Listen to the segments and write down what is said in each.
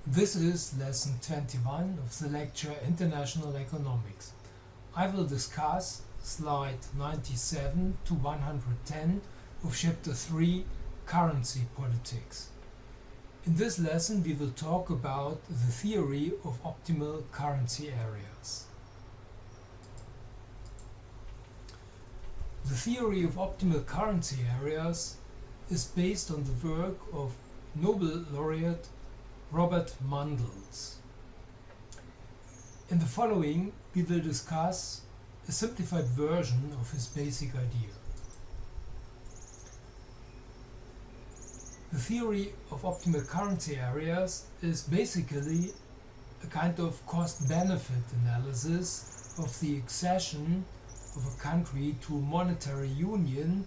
This is lesson 21 of the lecture International Economics. I will discuss slide 97 to 110 of chapter 3, Currency Politics. In this lesson we will talk about the theory of optimal currency areas. The theory of optimal currency areas is based on the work of Nobel laureate Robert Mundell. In the following, we will discuss a simplified version of his basic idea. The theory of optimal currency areas is basically a kind of cost-benefit analysis of the accession of a country to monetary union,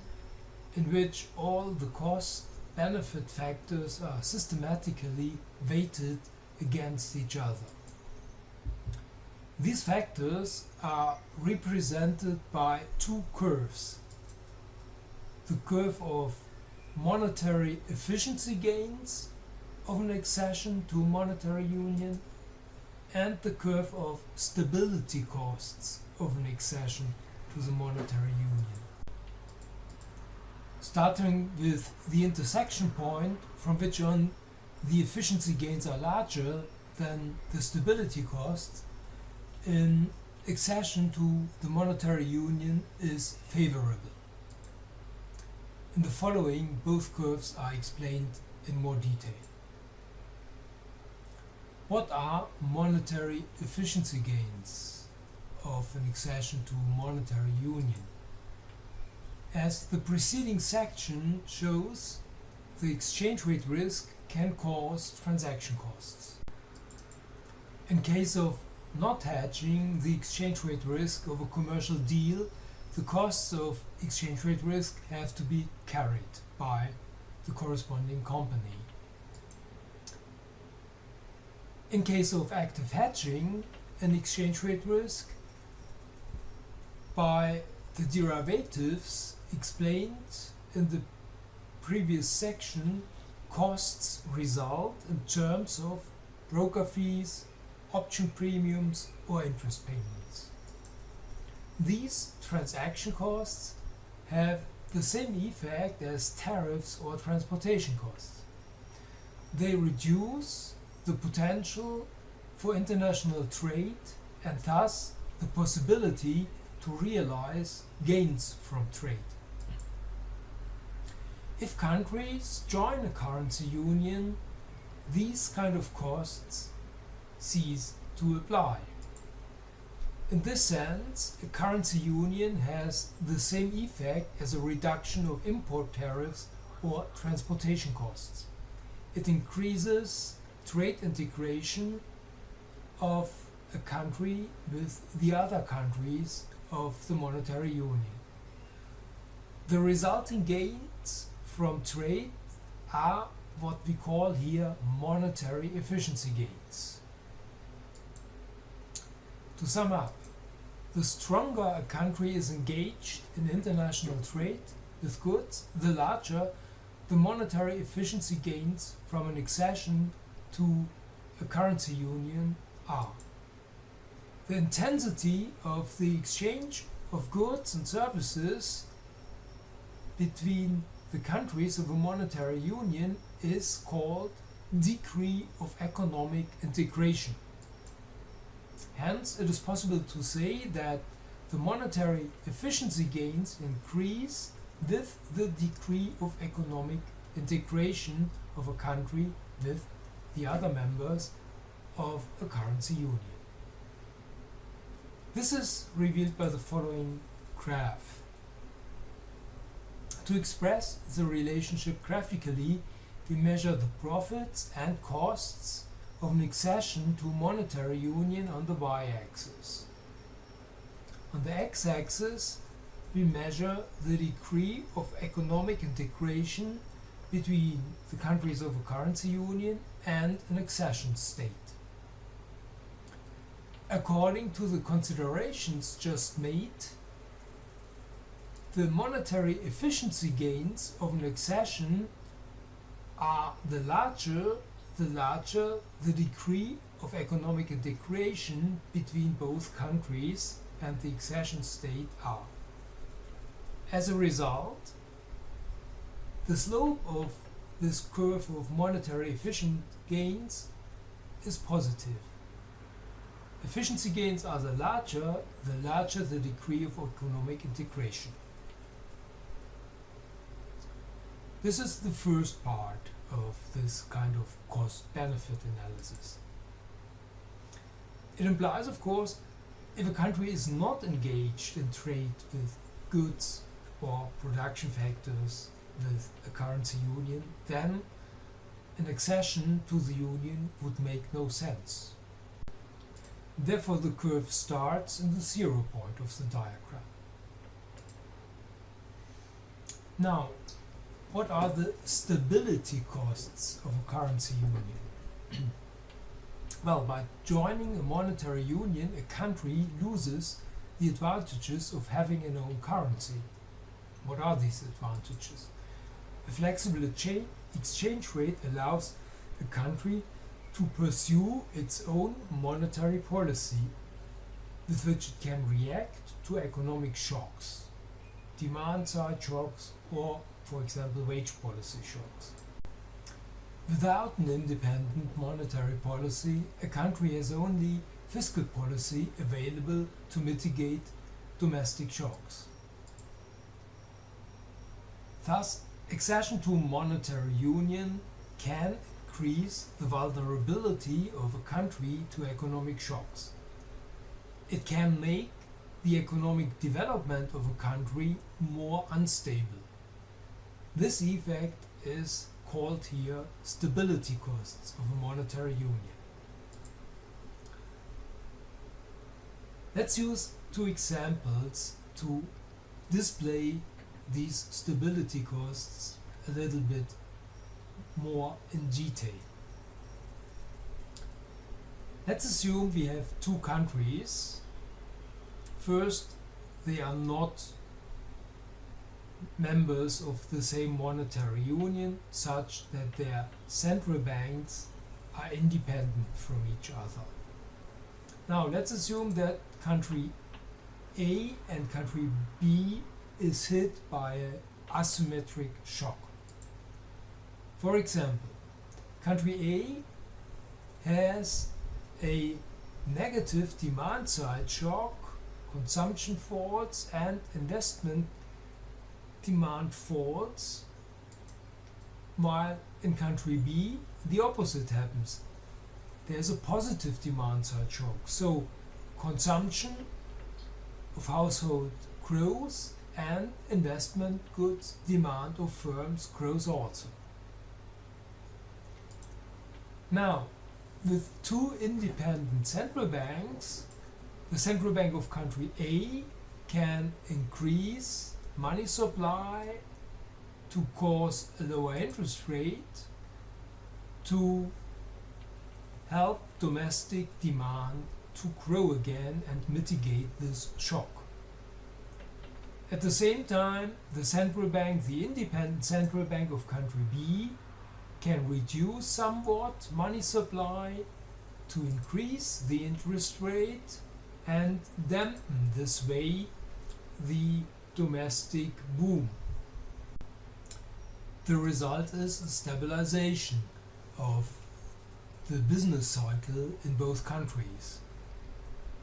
in which all the cost-benefit factors are systematically weighted against each other. These factors are represented by two curves: the curve of monetary efficiency gains of an accession to a monetary union and the curve of stability costs of an accession to the monetary union. Starting with the intersection point from which on the efficiency gains are larger than the stability costs, an accession to the monetary union is favorable. In the following, both curves are explained in more detail. What are monetary efficiency gains of an accession to a monetary union? As the preceding section shows, the exchange rate risk can cause transaction costs. In case of not hedging the exchange rate risk of a commercial deal, the costs of exchange rate risk have to be carried by the corresponding company. In case of active hedging an exchange rate risk, by the derivatives explained in the previous section, costs result in terms of broker fees, option premiums, or interest payments. These transaction costs have the same effect as tariffs or transportation costs. They reduce the potential for international trade and thus the possibility to realize gains from trade. If countries join a currency union, these kind of costs cease to apply. In this sense, a currency union has the same effect as a reduction of import tariffs or transportation costs. It increases trade integration of a country with the other countries of the monetary union. The resulting gains from trade are what we call here monetary efficiency gains. To sum up, the stronger a country is engaged in international trade with goods, the larger the monetary efficiency gains from an accession to a currency union are. The intensity of the exchange of goods and services between the countries of a monetary union is called degree of economic integration. Hence, it is possible to say that the monetary efficiency gains increase with the degree of economic integration of a country with the other members of a currency union. This is revealed by the following graph. To express the relationship graphically, we measure the profits and costs of an accession to a monetary union on the y-axis. On the x-axis, we measure the degree of economic integration between the countries of a currency union and an accession state. According to the considerations just made, the monetary efficiency gains of an accession are the larger the larger the degree of economic integration between both countries and the accession state are. As a result, the slope of this curve of monetary efficient gains is positive. Efficiency gains are the larger the degree of economic integration. This is the first part of this kind of cost-benefit analysis. It implies, of course, if a country is not engaged in trade with goods or production factors with a currency union, then an accession to the union would make no sense. Therefore, the curve starts in the 0 point of the diagram. Now, what are the stability costs of a currency union? Well, by joining a monetary union, a country loses the advantages of having an own currency. What are these advantages? A flexible exchange rate allows a country to pursue its own monetary policy with which it can react to economic shocks, demand-side shocks, or, for example, wage policy shocks. Without an independent monetary policy, a country has only fiscal policy available to mitigate domestic shocks. Thus, accession to a monetary union can increase the vulnerability of a country to economic shocks. It can make the economic development of a country more unstable. This effect is called here stability costs of a monetary union. Let's use two examples to display these stability costs a little bit more in detail. Let's assume we have two countries. First, they are not members of the same monetary union, such that their central banks are independent from each other. Now, let's assume that country A and country B is hit by an asymmetric shock. For example, country A has a negative demand side shock, consumption falls and investment demand falls, while in country B the opposite happens. There's a positive demand side shock, so consumption of household grows and investment goods demand of firms grows also. Now, with two independent central banks, the central bank of country A can increase money supply to cause a lower interest rate to help domestic demand to grow again and mitigate this shock. At the same time, the central bank, the independent central bank of country B, can reduce somewhat money supply to increase the interest rate and dampen this way the domestic boom. The result is a stabilization of the business cycle in both countries.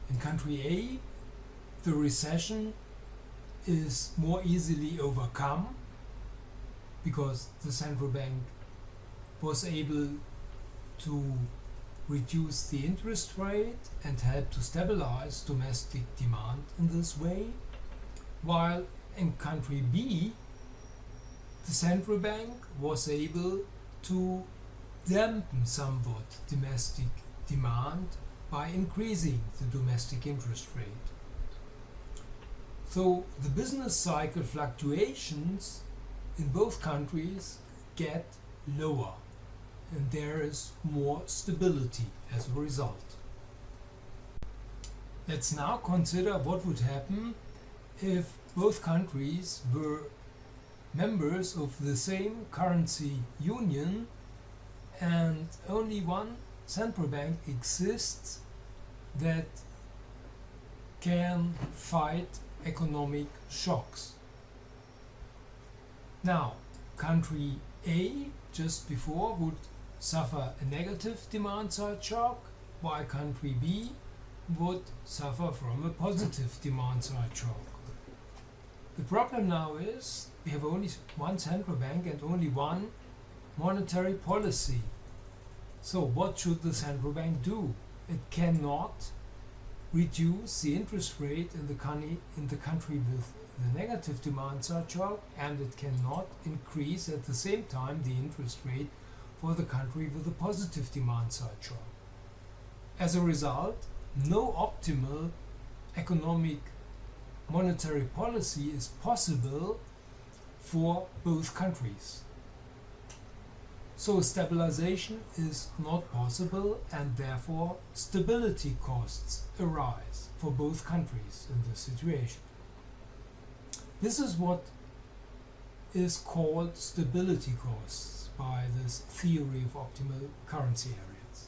In country A, the recession is more easily overcome because the central bank was able to reduce the interest rate and help to stabilize domestic demand in this way, while in country B, the central bank was able to dampen somewhat domestic demand by increasing the domestic interest rate. So the business cycle fluctuations in both countries get lower, and there is more stability as a result. Let's now consider what would happen if both countries were members of the same currency union and only one central bank exists that can fight economic shocks. Now, country A just before would suffer a negative demand side shock, while country B would suffer from a positive demand side shock. The problem now is we have only one central bank and only one monetary policy. So what should the central bank do? It cannot reduce the interest rate in the country with the negative demand side shock, and it cannot increase at the same time the interest rate for the country with a positive demand side shock. As a result, no optimal economic monetary policy is possible for both countries. So stabilization is not possible, and therefore stability costs arise for both countries in this situation. This is what is called stability costs by this theory of optimal currency areas.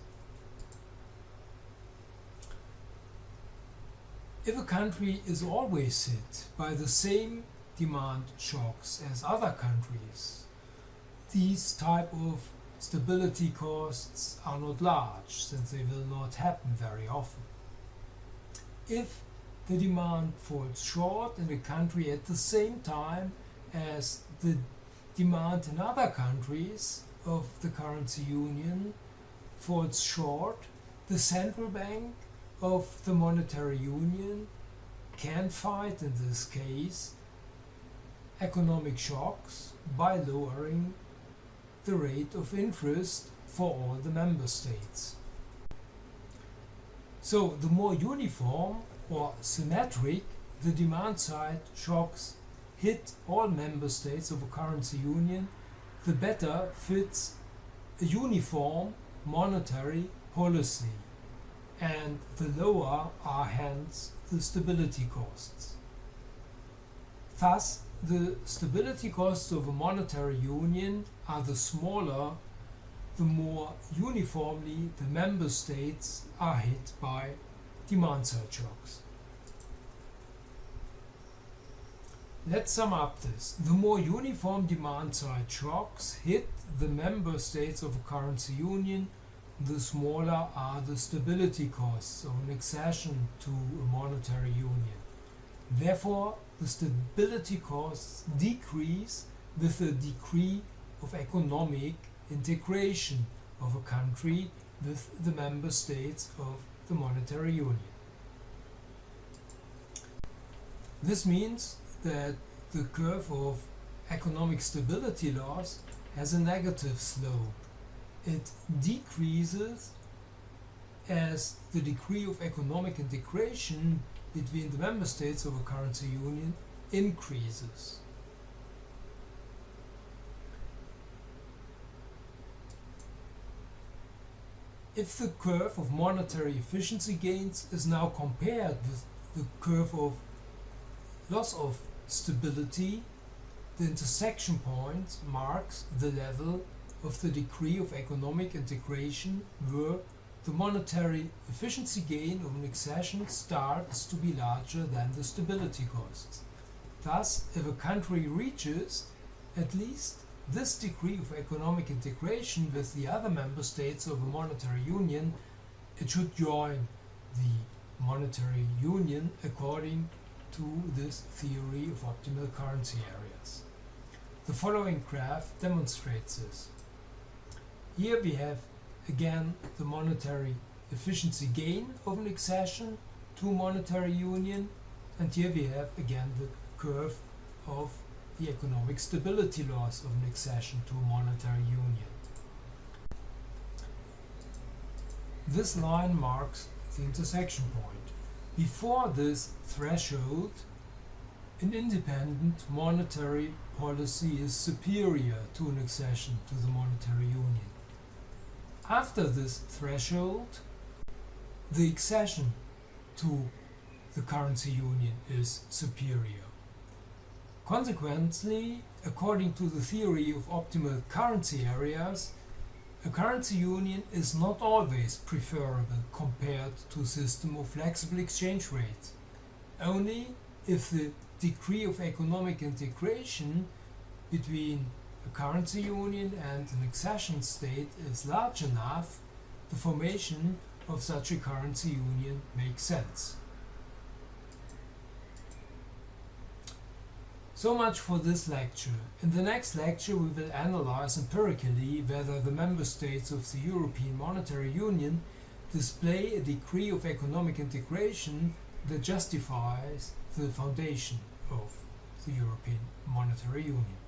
If a country is always hit by the same demand shocks as other countries, these type of stability costs are not large, since they will not happen very often. If the demand falls short in a country at the same time as the demand in other countries of the currency union falls short, the central bank of the monetary union can fight, in this case, economic shocks by lowering the rate of interest for all the member states. So the more uniform or symmetric the demand side shocks hit all member states of a currency union, the better fits a uniform monetary policy, and the lower are hence the stability costs. Thus, the stability costs of a monetary union are the smaller, the more uniformly the member states are hit by demand side shocks. Let's sum up this. The more uniform demand side shocks hit the member states of a currency union, the smaller are the stability costs of an accession to a monetary union. Therefore, the stability costs decrease with the degree of economic integration of a country with the member states of the monetary union. This means that the curve of economic stability loss has a negative slope. It decreases as the degree of economic integration between the member states of a currency union increases. If the curve of monetary efficiency gains is now compared with the curve of loss of stability, the intersection point marks the level of the degree of economic integration where the monetary efficiency gain of an accession starts to be larger than the stability costs. Thus, if a country reaches at least this degree of economic integration with the other member states of a monetary union, it should join the monetary union according to this theory of optimal currency areas. The following graph demonstrates this. Here we have again the monetary efficiency gain of an accession to monetary union, and here we have again the curve of the economic stability loss of an accession to a monetary union. This line marks the intersection point. Before this threshold, an independent monetary policy is superior to an accession to the monetary union. After this threshold, the accession to the currency union is superior. Consequently, according to the theory of optimal currency areas, A currency union is not always preferable compared to a system of flexible exchange rates. Only if the degree of economic integration between a currency union and an accession state is large enough, the formation of such a currency union makes sense. So much for this lecture. In the next lecture we will analyze empirically whether the member states of the European Monetary Union display a degree of economic integration that justifies the foundation of the European Monetary Union.